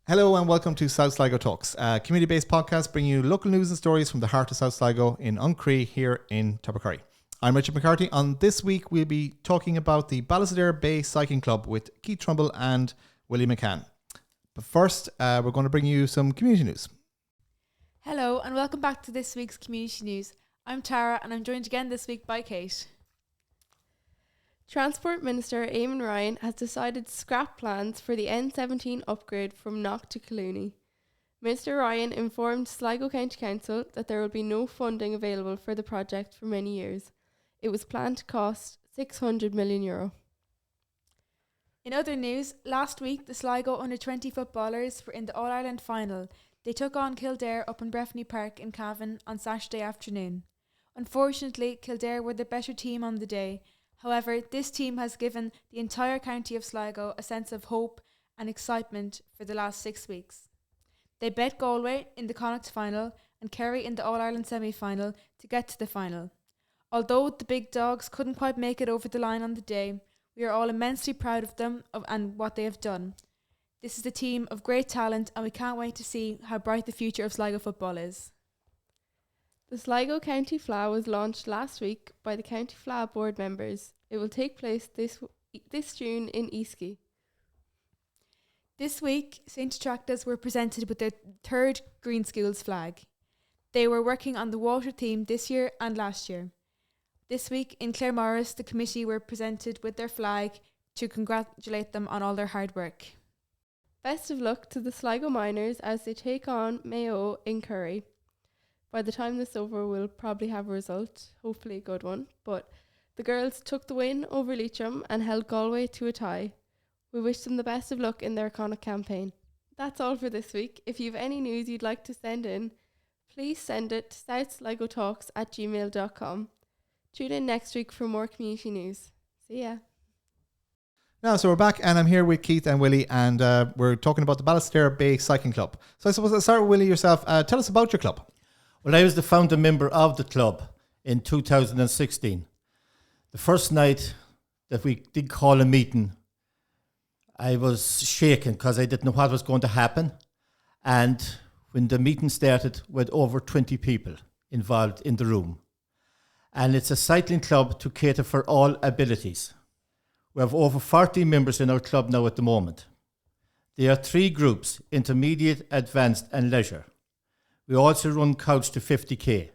Hello and welcome to South Sligo Talks, a community-based podcast bringing you local news and stories from the heart of South Sligo in Uncree here in Tubbercurry. I'm Richard McCarthy. On this week, we'll be talking about the Ballisodare Bay Cycling Club with Keith Trumbull and Willie McCann. But first, we're going to bring you some community news. Hello and welcome back to this week's community news. I'm Tara and I'm joined again this week by Kate. Transport Minister Eamon Ryan has decided to scrap plans for the N17 upgrade from Knock to Colooney. Minister Ryan informed Sligo County Council that there will be no funding available for the project for many years. It was planned to cost €600 million. In other news, last week the Sligo under-20 footballers were in the All-Ireland final. They took on Kildare up in Breffni Park in Cavan on Saturday afternoon. Unfortunately, Kildare were the better team on the day. However, this team has given the entire county of Sligo a sense of hope and excitement for the last 6 weeks. They bet Galway in the Connacht final and Kerry in the All-Ireland semi-final to get to the final. Although the big dogs couldn't quite make it over the line on the day, we are all immensely proud of them and what they have done. This is a team of great talent and we can't wait to see how bright the future of Sligo football is. The Sligo County Fleadh was launched last week by the County Fleadh board members. It will take place this June in Easky. This week, St. Attractas were presented with their third Green Schools flag. They were working on the water theme this year and last year. This week in Claremorris, the committee were presented with their flag to congratulate them on all their hard work. Best of luck to the Sligo Miners as they take on Mayo in Curry. By the time this is over, we'll probably have a result, hopefully a good one. But the girls took the win over Leitrim and held Galway to a tie. We wish them the best of luck in their Connacht campaign. That's all for this week. If you have any news you'd like to send in, please send it to southsligotalks@gmail.com. Tune in next week for more community news. See ya. Now, so we're back and I'm here with Keith and Willie and we're talking about the Ballisodare Bay Cycling Club. So I suppose I'll start with Willie yourself. Tell us about your club. Well, I was the founder member of the club in 2016. The first night that we did call a meeting, I was shaken because I didn't know what was going to happen. And when the meeting started, we had over 20 people involved in the room. And it's a cycling club to cater for all abilities. We have over 40 members in our club now at the moment. There are 3 groups: intermediate, advanced and leisure. We also run couch to 50k.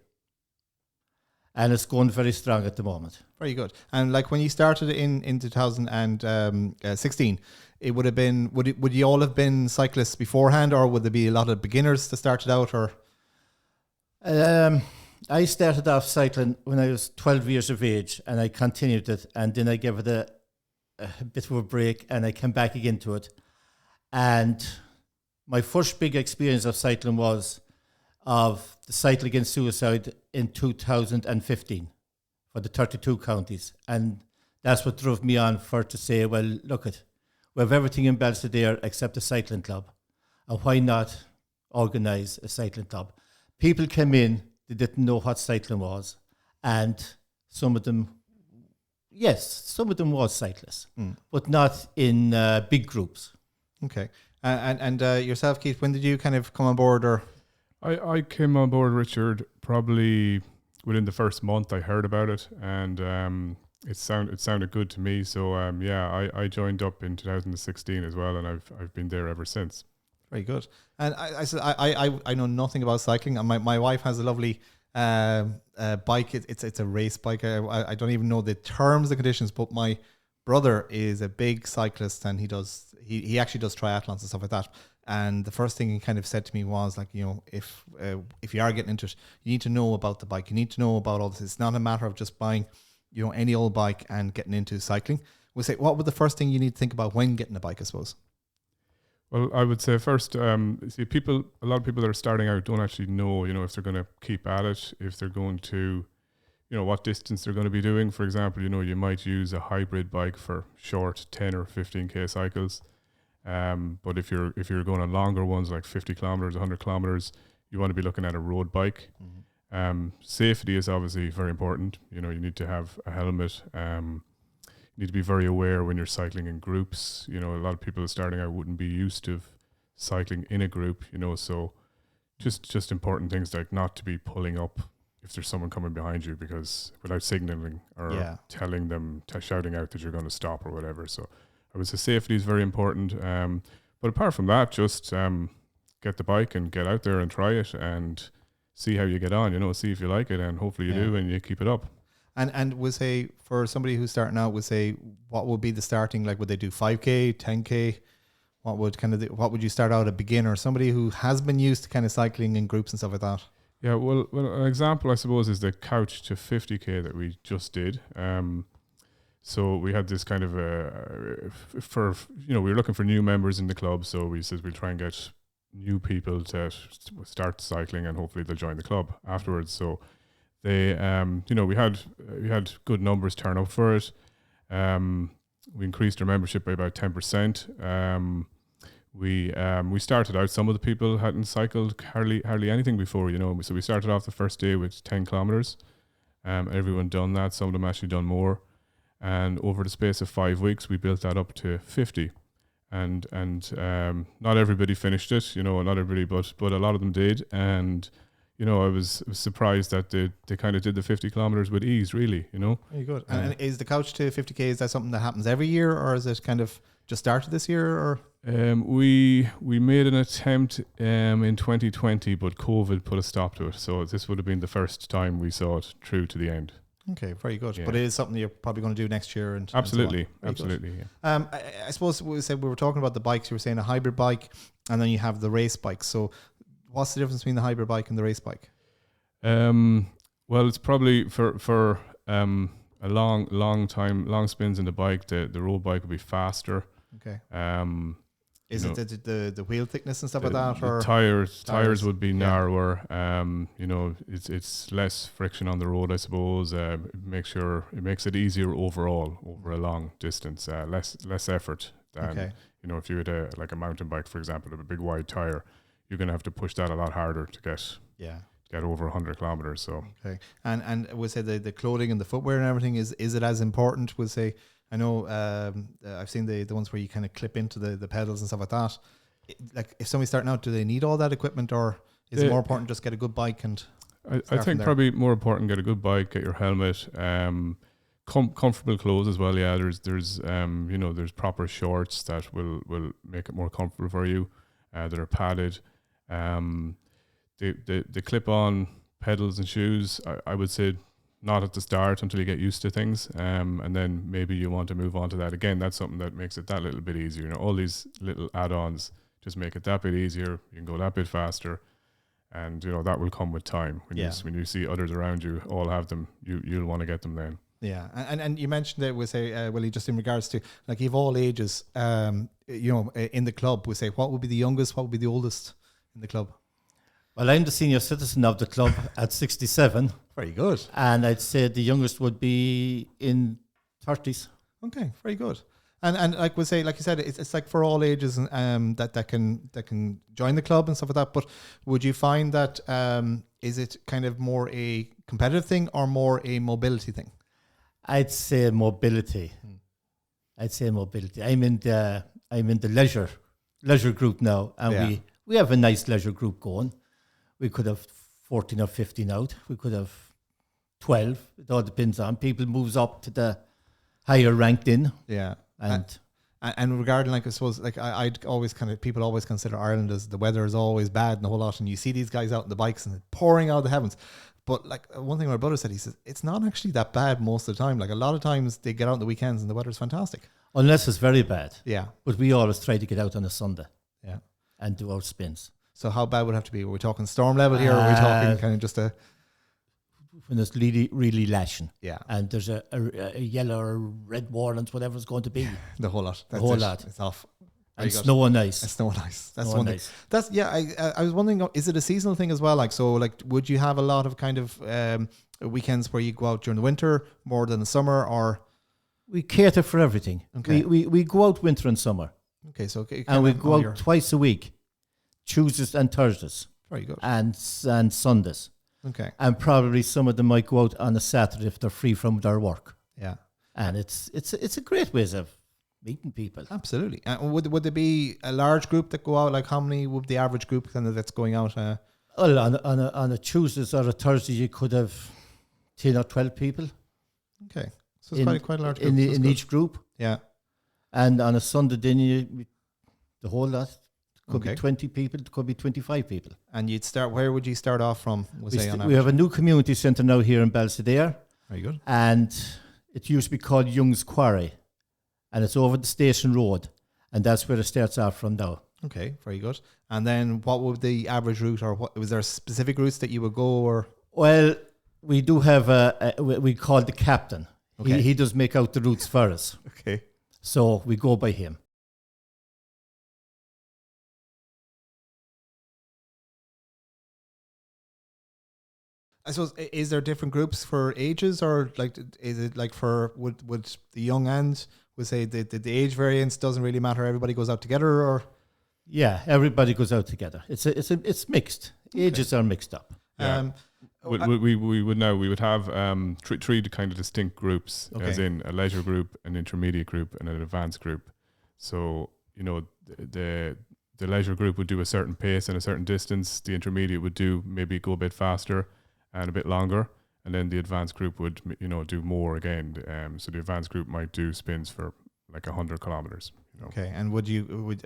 And it's going very strong at the moment. Very good. And like when you started in 2016, it would have been, would you all have been cyclists beforehand, or would there be a lot of beginners that started out? Or I started off cycling when I was 12 years of age and I continued it, and then I gave it a bit of a break and I came back again to it. And my first big experience of cycling was of the Cycle Against Suicide in 2015 for the 32 counties. And that's what drove me on to say, well, look, we have everything in Ballisodare except a cycling club. And why not organise a cycling club? People came in, they didn't know what cycling was. And some of them was cyclists, but not in big groups. Okay. And yourself, Keith, when did you kind of come on board? Or I came on board, Richard, probably within the first month. I heard about it and it sounded good to me. So I joined up in 2016 as well, and I've been there ever since. Very good. And I know nothing about cycling, and my wife has a lovely bike. It's a race bike. I don't even know the terms and conditions, but my brother is a big cyclist, and he actually does triathlons and stuff like that. And the first thing he kind of said to me was like, you know, if you are getting into it, you need to know about the bike. You need to know about all this. It's not a matter of just buying, you know, any old bike and getting into cycling. We'll say, what would the first thing you need to think about when getting a bike, I suppose? Well, I would say first, a lot of people that are starting out don't actually know, you know, if they're going to keep at it, if they're going to, you know, what distance they're going to be doing. For example, you know, you might use a hybrid bike for short 10 or 15k cycles. But if you're going on longer ones like 50 kilometers, 100 kilometers, you want to be looking at a road bike. Mm-hmm. Safety is obviously very important. You know, you need to have a helmet. You need to be very aware when you're cycling in groups. You know, a lot of people starting out wouldn't be used to cycling in a group, so just important things like not to be pulling up if there's someone coming behind you, because without signaling or telling them, shouting out that you're going to stop or whatever. So I would say safety is very important. But apart from that, just get the bike and get out there and try it and see how you get on, see if you like it, and hopefully you do and you keep it up. And would say for somebody who's starting out, would say what would be the starting, like would they do 5K, 10K? What would you start out a beginner, somebody who has been used to kind of cycling in groups and stuff like that? Yeah, well, an example I suppose is the couch to 50k that we just did. So we had this kind of we were looking for new members in the club, so we said we'll try and get new people to start cycling, and hopefully they'll join the club afterwards. So they, we had good numbers turn up for it. We increased our membership by about 10%. We started out, some of the people hadn't cycled hardly anything before, so we started off the first day with 10 kilometers. Everyone done that. Some of them actually done more, and over the space of 5 weeks we built that up to 50, and not everybody finished it, not everybody, but a lot of them did. And I was surprised that they kind of did the 50 kilometers with ease, really, Very good. And is the couch to 50k, is that something that happens every year, or is it kind of just started this year? Or we made an attempt in 2020, but COVID put a stop to it. So this would have been the first time we saw it through to the end. Okay, very good. Yeah. But it is something you're probably going to do next year. And absolutely, and so on. absolutely. Yeah. I suppose we were talking about the bikes. You were saying a hybrid bike, and then you have the race bike. So what's the difference between the hybrid bike and the race bike? Well, it's probably for a long spins in the bike. The road bike will be faster. Okay. Is it the wheel thickness and stuff like that, or tires would be narrower? It's less friction on the road, I suppose. It makes it easier overall over a long distance. Less effort than if you had a mountain bike, for example, with a big wide tire, you're going to have to push that a lot harder to get over 100 kilometers. So and we'll say the clothing and the footwear and everything, is it as important? We'll say, I know I've seen the ones where you kind of clip into the pedals and stuff like that. Like if somebody's starting out, do they need all that equipment, or is it more important just get a good bike? And I think probably more important, get a good bike, get your helmet, comfortable clothes as well. Yeah, there's proper shorts that will make it more comfortable for you, that are padded. The clip-on pedals and shoes, I would say not at the start until you get used to things, and then maybe you want to move on to that. Again, that's something that makes it that little bit easier. All these little add-ons just make it that bit easier. You can go that bit faster, and that will come with time. When you see others around you all have them, you'll want to get them then. Yeah, and you mentioned it, we say, Willie, just in regards to like you've all ages, in the club. We say, what would be the youngest, what would be the oldest in the club? Well, I'm the senior citizen of the club at 67. Very good. And I'd say the youngest would be in 30s. Okay, very good. And like we say, like you said, it's like for all ages, that can join the club and stuff like that. But would you find that is it kind of more a competitive thing or more a mobility thing? I'd say mobility. I'm in the leisure group now, and we have a nice leisure group going. We could have 14 or 15 out. We could have 12. It all depends on people moves up to the higher ranked in. Yeah. And regarding, like, I suppose, like I'd always people always consider Ireland as the weather is always bad and a whole lot, and you see these guys out on the bikes and pouring out of the heavens. But like one thing my brother said, he says it's not actually that bad most of the time. Like a lot of times they get out on the weekends and the weather's fantastic. Unless it's very bad. Yeah. But we always try to get out on a Sunday. Yeah. And do our spins. So how bad would it have to be? Are we talking storm level here, or are we talking kind of just a... When it's really, really lashing. Yeah. And there's a yellow or red warrant, whatever it's going to be. The whole lot. The whole lot. It's off. And snow and ice. And snow and ice. That's snow one and thing. ice. That's, I was wondering, is it a seasonal thing as well? Like, so like, would you have a lot of kind of weekends where you go out during the winter more than the summer, or... We cater for everything. Okay. We go out winter and summer. Okay, so... And we go out twice a week. Tuesdays and Thursdays. Very good. And Sundays. Okay. And probably some of them might go out on a Saturday if they're free from their work. Yeah. And it's a great way of meeting people. Absolutely. Would there be a large group that go out? Like how many would the average group kind of that's going out? Well, on a Tuesdays or a Thursday, you could have 10 or 12 people Okay, so it's quite a large group. in each group. Yeah. And on a Sunday, then the whole lot could Okay. be 20 people, it could be 25 people. And you'd start. Where would you start off from? We'll say on We average. have a new community centre now here in Ballisodare, Very good. and it used to be called Young's Quarry, and it's over the station road, and that's where it starts off from now. Okay, very good. And then what would the average route, or what was there specific routes that you would go, or Well, we do have we call the captain. Okay. He does make out the routes for us, okay? so we go by him. I suppose is there different groups for ages, or like is it like for would the young end would say the age variance doesn't really matter? Everybody goes out together, or Yeah, everybody goes out together. It's mixed. Ages are mixed up. Yeah. We would have three kind of distinct groups, as Okay. in a leisure group, an intermediate group, and an advanced group. So the leisure group would do a certain pace and a certain distance. The intermediate would maybe go a bit faster and a bit longer, and then the advanced group would do more again. So the advanced group might do spins for like 100 kilometers. okay? And would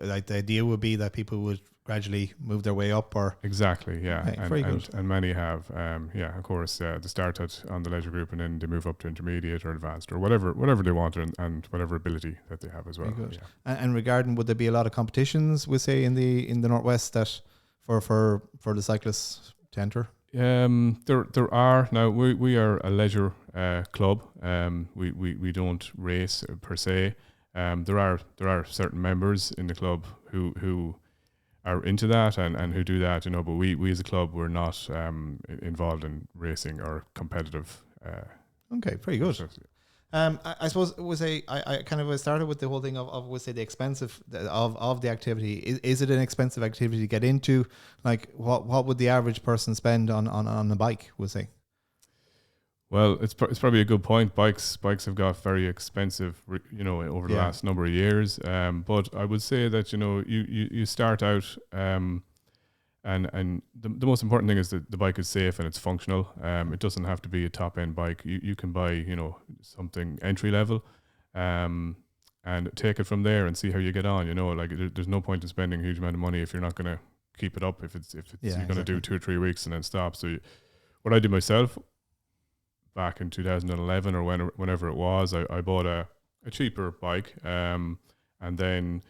like the idea would be that people would gradually move their way up, or Exactly, yeah, Okay, very good. and many have, of course, they start on the leisure group and then they move up to intermediate or advanced or whatever they want and whatever ability that they have as well. Very good. Yeah. and regarding would there be a lot of competitions? We say in the Northwest that for the cyclists to enter. There are now. We are a leisure club. We don't race per se. There are certain members in the club who are into that and who do that, but we as a club, we're not involved in racing or competitive. Okay, very good. stuff. I suppose I kind of started with the whole thing of the expensive of the activity. Is it an expensive activity to get into? Like what would the average person spend on a bike? We'll say. Well, it's probably a good point. Bikes have got very expensive, over the Yeah. last number of years. But I would say that you start out, and the most important thing is that the bike is safe and it's functional. It doesn't have to be a top end bike. You can buy something entry level, and take it from there and see how you get on. There's no point in spending a huge amount of money if you're not going to keep it up. If Yeah, you're going to do exactly. 2 or 3 weeks and then stop. So what I did myself back in 2011 or whenever it was, I bought a cheaper bike, and then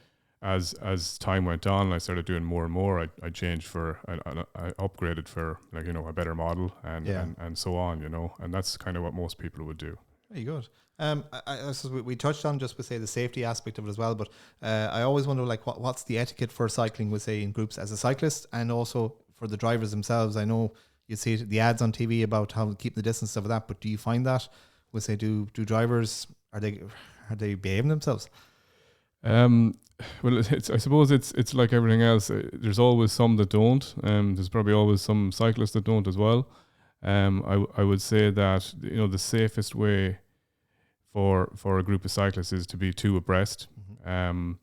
as time went on, I started doing more and more. I changed I upgraded for a better model and so on, and that's kind of what most people would do. Very good. I suppose we touched on just say the safety aspect of it as well, but I always wonder what's the etiquette for cycling, we say in groups as a cyclist, and also for the drivers themselves. I know you see the ads on TV about how to keep the distance, stuff like that, but do you find that we say do drivers are they behaving themselves? Well, I suppose it's like everything else. There's always some that don't. There's probably always some cyclists that don't as well. I would say that the safest way for a group of cyclists is to be 2 abreast. And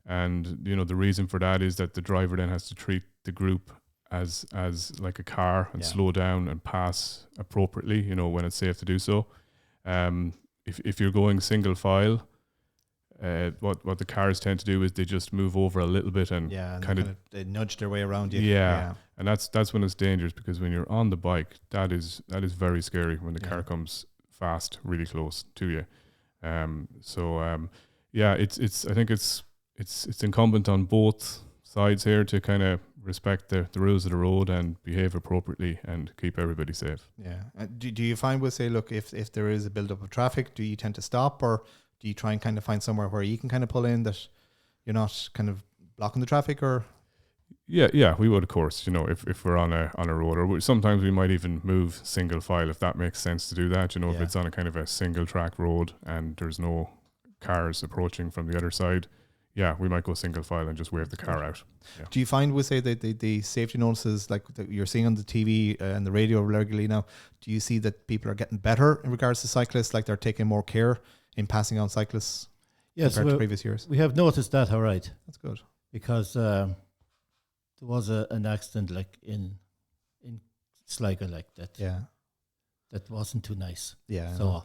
the reason for that is that the driver then has to treat the group as like a car and slow down and pass appropriately. When it's safe to do so. If you're going single file, what the cars tend to do is they just move over a little bit and kind of they nudge their way around you. Yeah. And that's when it's dangerous, because when you're on the bike, that is very scary when the car comes fast, really close to you. I think it's incumbent on both sides here to kind of respect the rules of the road and behave appropriately and keep everybody safe. Yeah. Do you find we'll say, look, if there is a build up of traffic, do you tend to stop, or do you try and kind of find somewhere where you can kind of pull in that you're not kind of blocking the traffic? Or Yeah, we would, of course. If we're on a road, or sometimes we might even move single file if that makes sense to do that. If it's on a kind of a single track road and there's no cars approaching from the other side, we might go single file and just wave the car out. Yeah. do you find we say that the safety notices like that you're seeing on the TV and the radio regularly now? Do you see that people are getting better in regards to cyclists, like they're taking more care in passing on cyclists? Yes, compared to previous years. we have noticed that, all right, That's good. because there was an accident like in Sligo like that. Yeah. That wasn't too nice. Yeah. So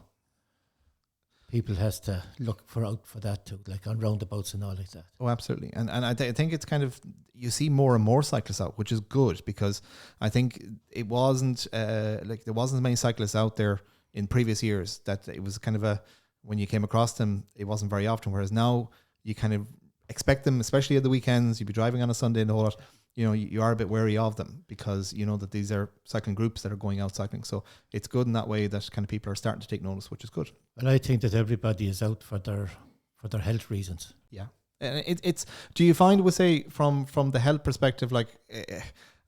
people has to look out for that too, like on roundabouts and all like that. Oh, absolutely. And I think it's kind of, you see more and more cyclists out, which is good, because I think it wasn't like there wasn't as many cyclists out there in previous years, that it was kind of when you came across them, it wasn't very often. Whereas now you kind of expect them, especially at the weekends. You'd be driving on a Sunday and the whole lot. You know, you are a bit wary of them, because you know that these are cycling groups that are going out cycling. So it's good in that way that kind of people are starting to take notice, which is good. Well, I think that everybody is out for their health reasons. Yeah. And it's, do you find, we say, from the health perspective, like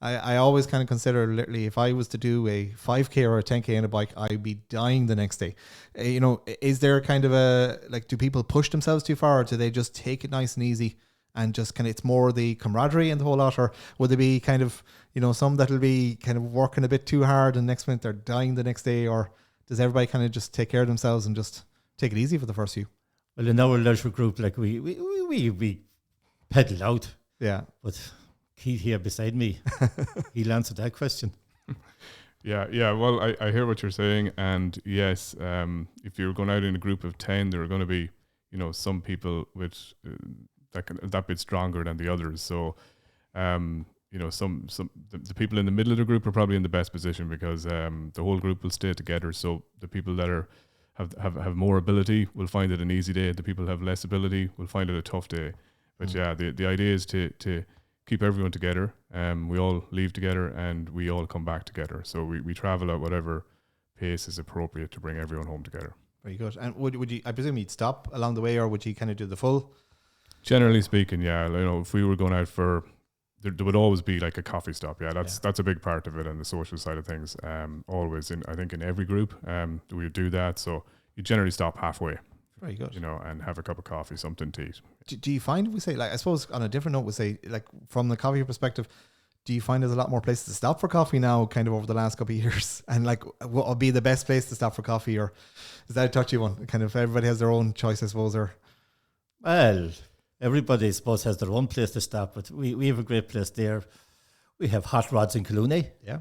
I always kind of consider, literally, if I was to do a 5K or a 10K on a bike, I'd be dying the next day. You know, is there kind of do people push themselves too far, or do they just take it nice and easy and just kind of, it's more the camaraderie and the whole lot? Or would there be kind of, you know, some that'll be kind of working a bit too hard and next minute they're dying the next day? Or does everybody kind of just take care of themselves and just take it easy for the first few? Well, in our leisure group, like we pedal out. Yeah. But Keith here beside me, he'll answer that question. Yeah. Well, I hear what you're saying, and yes, if you're going out in a group of 10, there are going to be, you know, some people with that bit stronger than the others. So, you know, the people in the middle of the group are probably in the best position, because the whole group will stay together. So the people that have more ability will find it an easy day. The people who have less ability will find it a tough day. But yeah, the idea is to keep everyone together. We all leave together and we all come back together. So we travel at whatever pace is appropriate to bring everyone home together. Very good. And would you, I presume you'd stop along the way, or would you kind of do the full? Generally speaking, yeah. You know, if we were going out for, there would always be like a coffee stop. Yeah, that's a big part of it, and the social side of things. Always, I think in every group, we would do that. So you generally stop halfway. Very good. You know, and have a cup of coffee, something to eat. Do you find, we say, like, I suppose on a different note, we say, like, from the coffee perspective, do you find there's a lot more places to stop for coffee now, kind of over the last couple of years? And like, what would be the best place to stop for coffee, or is that a touchy one? Kind of everybody has their own choice, I suppose, or? Well, everybody, I suppose, has their own place to stop, but we have a great place there. We have Hot Rods in Clooney. Yeah.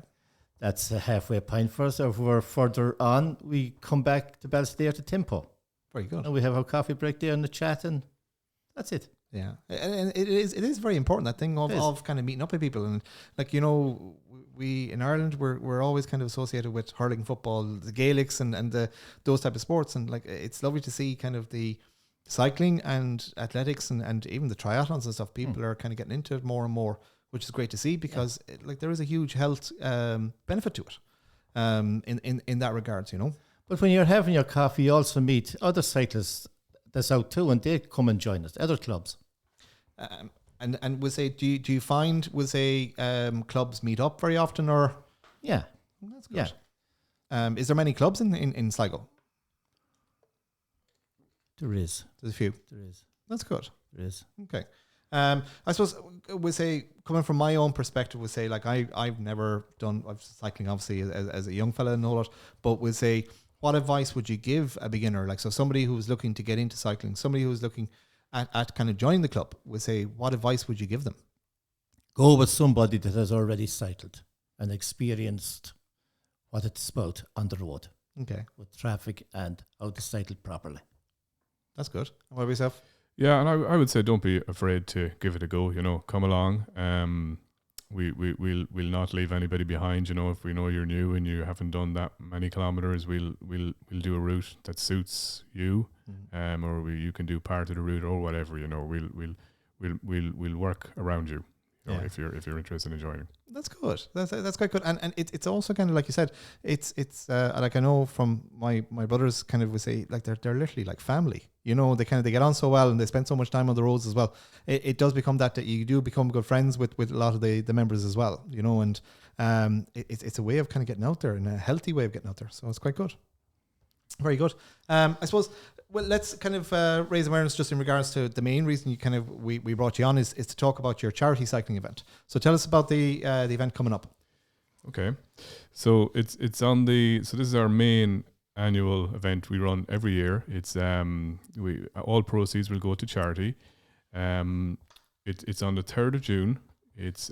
That's a halfway point for us. If we're further on, we come back to Ballisodare to Tempo. Very good. And we have our coffee break there and the chat, and that's it. Yeah, and it is very important, that thing of kind of meeting up with people. And like, you know, we in Ireland, we're always kind of associated with hurling, football, the Gaelics and those type of sports, and like, it's lovely to see kind of the cycling and athletics and even the triathlons and stuff. People are kind of getting into it more and more, which is great to see, because like, there is a huge health benefit to it in that regards, you know. But when you're having your coffee, you also meet other cyclists that's out too, and they come and join us, other clubs. And we'll say, do you find, we'll say, clubs meet up very often, or? Yeah. That's good. Yeah. Is there many clubs in Sligo? There is. There's a few. There is. That's good. There is. Okay. I suppose we'll say, coming from my own perspective, we'll say, like, I've never done, I've cycling obviously as a young fella and all that, but we'll say, what advice would you give a beginner? Like, so somebody who's looking to get into cycling, somebody who's looking at kind of joining the club, we'll say, what advice would you give them? Go with somebody that has already cycled and experienced what it's about on the road. Okay. With traffic and how to cycle properly. That's good. What about yourself? Yeah, and I would say, don't be afraid to give it a go. You know, come along. We'll not leave anybody behind. You know, if we know you're new and you haven't done that many kilometers, we'll do a route that suits you, or you can do part of the route or whatever. You know, we'll work around you. You know, if you're interested in joining. That's good. That's quite good. And it's also kind of like you said, it's like, I know from my brothers, kind of, we say, like, they're literally like family. You know, they get on so well and they spend so much time on the roads as well. It does become that you do become good friends with a lot of the members as well, you know, and it's a way of kind of getting out there, and a healthy way of getting out there. So it's quite good. Very good. I suppose, well, let's kind of raise awareness just in regards to the main reason we brought you on is to talk about your charity cycling event. So tell us about the event coming up. Okay, so it's on so this is our main annual event we run every year. It's all proceeds will go to charity. It's on the 3rd of June. It's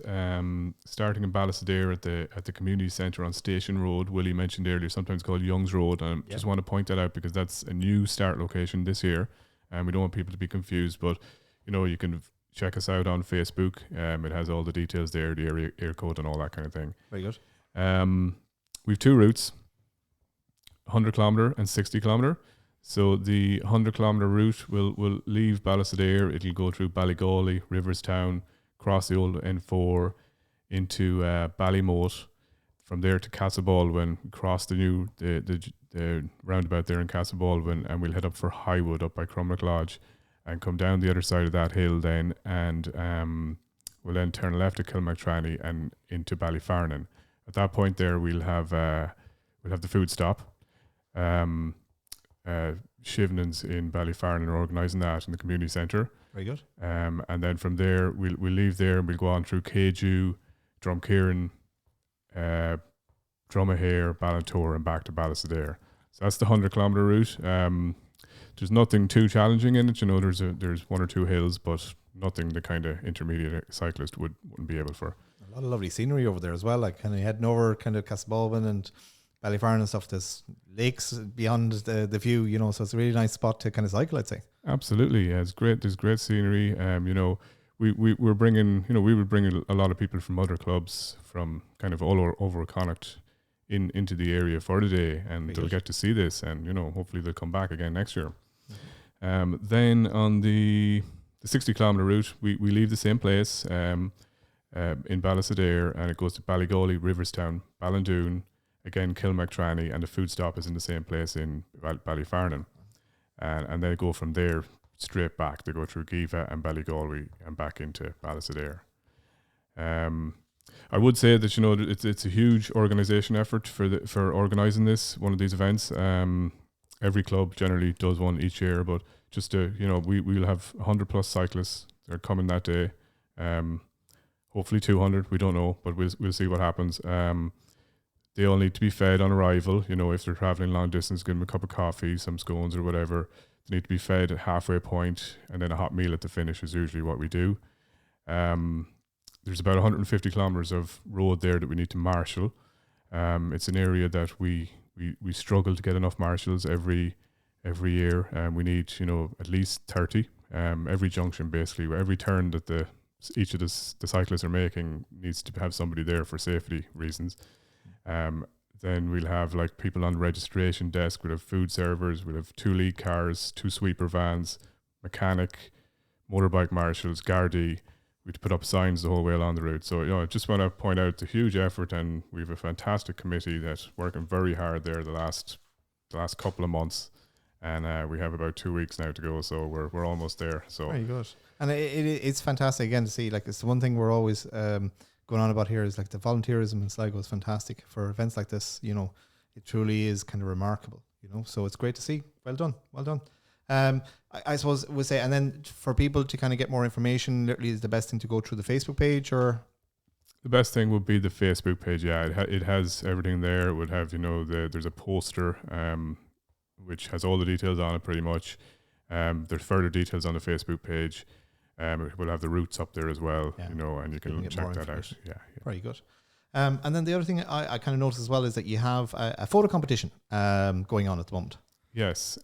starting in Ballisodare at the community centre on Station Road. Willie mentioned earlier, sometimes called Young's Road. And I just want to point that out because that's a new start location this year, and we don't want people to be confused. But you can check us out on Facebook. It has all the details there, the area code, and all that kind of thing. Very good. We've 2 routes: 100 kilometre and 60 kilometre. So the 100 kilometre route will leave Ballisodare. It'll go through Ballygawley, Riverstown, cross the old N4 into Ballymote, from there to Castlebaldwin, cross the roundabout there in Castlebaldwin, and we'll head up for Highwood up by Crumlock Lodge, and come down the other side of that hill then, and we'll then turn left at Kilmactranny and into Ballyfarnan. At that point there, we'll have the food stop. Shivnans in Ballyfarnan are organising that in the community centre. Very good. And then from there, we'll leave there and we'll go on through Keju, Drumkieran, Drumahare, Ballantor, and back to Ballisodare. So that's the 100 kilometre route. There's nothing too challenging in it. There's 1 or 2 hills, but nothing the kind of intermediate cyclist wouldn't be able for. A lot of lovely scenery over there as well. Like kind of heading over kind of Castlebaldwin and Ballyfarn and stuff. There's lakes beyond the view, so it's a really nice spot to kind of cycle, I'd say. Absolutely, yeah, it's great. There's great scenery. We're bringing, we would bring a lot of people from other clubs from kind of all over Connacht into the area for the day, and they'll get to see this, and hopefully they'll come back again next year. Then on the 60 kilometre route, we leave the same place in Ballisodare, and it goes to Ballygawley, Riverstown, Ballindoon, again Kilmactranny, and the food stop is in the same place in Ballyfarnan. And then go from there straight back. They go through Giva and Ballygawley and back into Ballisodare. I would say that it's a huge organisation effort for organising one of these events. Every club generally does one each year, but just we'll have 100 plus cyclists that are coming that day. Hopefully 200. We don't know, but we'll see what happens. They all need to be fed on arrival. If they're travelling long distance, give them a cup of coffee, some scones or whatever. They need to be fed at halfway point, and then a hot meal at the finish is usually what we do. There's about 150 kilometres of road there that we need to marshal. It's an area that we struggle to get enough marshals every year, and we need at least 30. Every junction, basically, every turn that each of the cyclists are making needs to have somebody there for safety reasons. Then we'll have people on the registration desk. We'll have food servers. We'll have 2 lead cars, 2 sweeper vans, mechanic, motorbike marshals, Gardaí. We'd put up signs the whole way along the route. So I just want to point out the huge effort, and we have a fantastic committee that's working very hard there the last couple of months, and we have about 2 weeks now to go. So we're almost there. So very good, and it's fantastic again to see. It's the one thing we're always going on about here is the volunteerism in Sligo is fantastic for events like this. It truly is kind of remarkable. So it's great to see. Well done. I suppose we'll say, and then for people to kind of get more information, literally is the best thing to go through the Facebook page, or the best thing would be the Facebook page. Yeah, it has everything there. It would have there's a poster which has all the details on it pretty much. There's further details on the Facebook page. We'll have the routes up there as well, and you can check that out. Yeah. Very good. And then the other thing I kind of noticed as well is that you have a photo competition going on at the moment. Yes.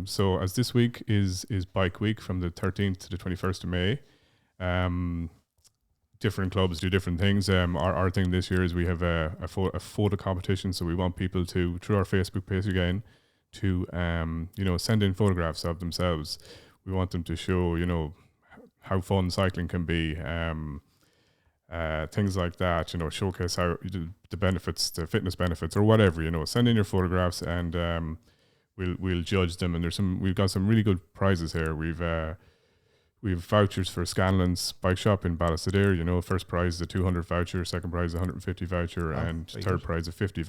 So as this week is Bike Week from the 13th to the 21st of May, different clubs do different things. Our thing this year is we have a photo competition. So we want people to, through our Facebook page again, to send in photographs of themselves. We want them to show how fun cycling can be, things like that, showcase how the benefits, the fitness benefits or whatever, send in your photographs, and we'll judge them. And we've got some really good prizes here. We've vouchers for Scanlon's bike shop in Ballisodare. First prize is a 200 voucher, second prize is a 150 voucher, and third prize a 50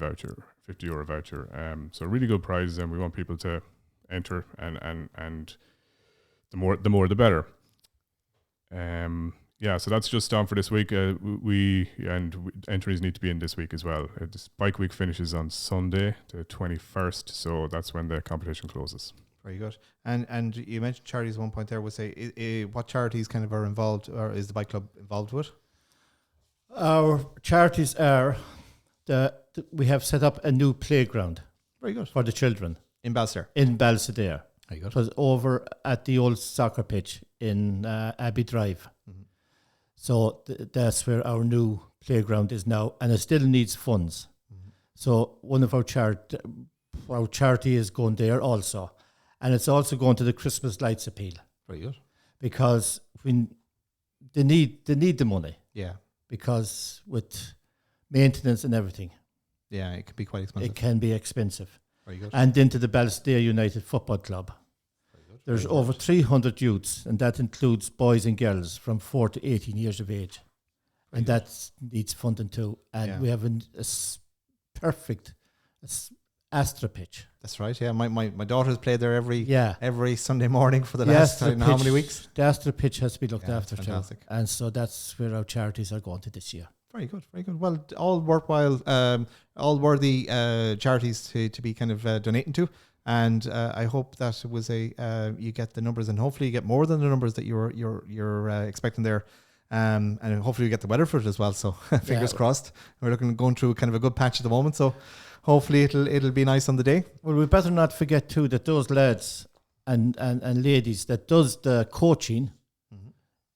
euro voucher. So really good prizes, and we want people to enter, and the more the better. Yeah, so that's just on for this week. Entries need to be in this week as well. This bike week finishes on Sunday, the 21st, so that's when the competition closes. Very good. And you mentioned charities at one point there. Would say what charities kind of are involved, or is the bike club involved with? Our charities are we have set up a new playground. Very good. For the children In Ballisodare. in Ballisodare. Very good. It was over at the old soccer pitch in Abbey Drive. Mhm. So that's where our new playground is now, and it still needs funds. Mhm. So one of our charity is going there also, and it's also going to the Christmas lights appeal Very good. because they need the money, Yeah. because with maintenance and everything, Yeah, it could be quite expensive. it can be expensive. Very good. And into the Ballisodare United Football Club. Very good. There's Very over good. 300 youths, and that includes boys and girls from 4 to 18 years of age. Very And good. that needs funding too. And Yeah. we have perfect Astra pitch. That's right. Yeah, my daughter's played there Yeah. every Sunday morning for the The last Astra I don't know how many pitch- weeks. The Astra pitch has to be looked Yeah, after it's too. fantastic. And so that's where our charities are going to this year. Very good, very good. Well, all worthwhile, all worthy charities to be kind of donating to, and I hope that it was you get the numbers, and hopefully you get more than the numbers that you're expecting there, and hopefully you get the weather for it as well. So fingers Yeah. crossed. We're going through kind of a good patch at the moment, so hopefully it'll be nice on the day. Well, we better not forget too that those lads and ladies that does the coaching,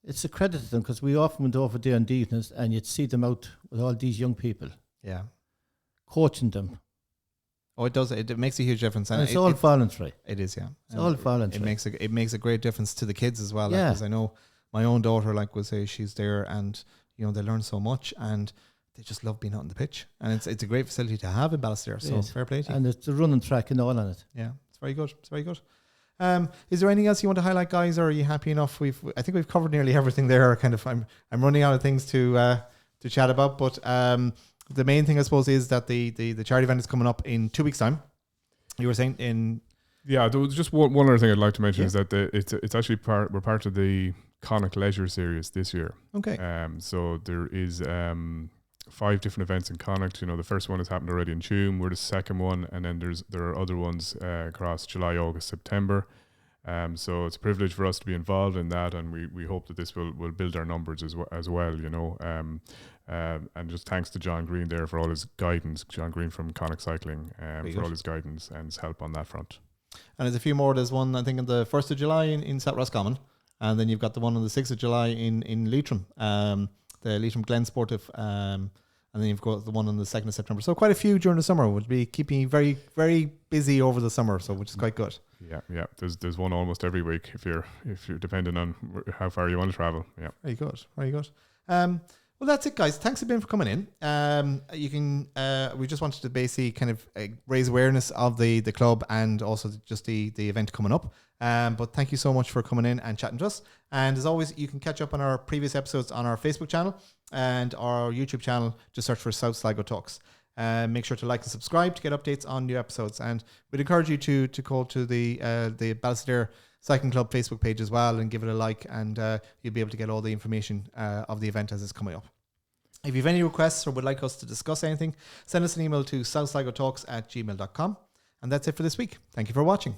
it's accredited them, because we often went over there in the evenings and you'd see them out with all these young people Yeah. coaching them. Oh, it does. It makes a huge difference, And it's all voluntary. It is, yeah. It's all voluntary. It makes a great difference to the kids as well. Yeah. Because I know my own daughter, will say she's there, and they learn so much, and they just love being out on the pitch, and it's a great facility to have in Ballisodare. So is. fair play to you. And it's the running track and all on it. Yeah, it's very good. It's very good. Is there anything else you want to highlight, guys, or are you happy enough? I think we've covered nearly everything there. Kind of, I'm running out of things to chat about, but the main thing I suppose is that the charity event is coming up in 2 weeks' time. You were saying in Yeah, there was just one other thing I'd like to mention Yeah. is that it's actually we're part of the Connacht Leisure Series this year. okay, So there is 5 different events in Connacht. The first one has happened already in Tuam. We're the second one, and then there are other ones across July, August, September. So it's a privilege for us to be involved in that, and we hope that this will build our numbers as well. And just thanks to John Green there for all his guidance. John Green from Connacht Cycling for all his guidance and his help on that front. and there's a few more. There's one I think on the 1st of July in South Roscommon, and then you've got the one on the 6th of July in Leitrim, the Leitrim Glen Sportive, and then you've got the one on the 2nd of September. So quite a few during the summer. Would be keeping you very, very busy over the summer, so which is quite good. Yeah. There's one almost every week if you're depending on how far you want to travel. Yeah. Very good, very good. Well, that's it, guys. Thanks a bit for coming in. You can. We just wanted to basically kind of raise awareness of the club and also just the event coming up. But thank you so much for coming in and chatting to us. And as always, you can catch up on our previous episodes on our Facebook channel and our YouTube channel. Just search for South Sligo Talks. Make sure to like and subscribe to get updates on new episodes. And we'd encourage you to call to the Ballisodare Cycling Club Facebook page as well and give it a like, and you'll be able to get all the information of the event as it's coming up. If you have any requests or would like us to discuss anything, send us an email to southsligotalks@gmail.com. And that's it for this week. Thank you for watching.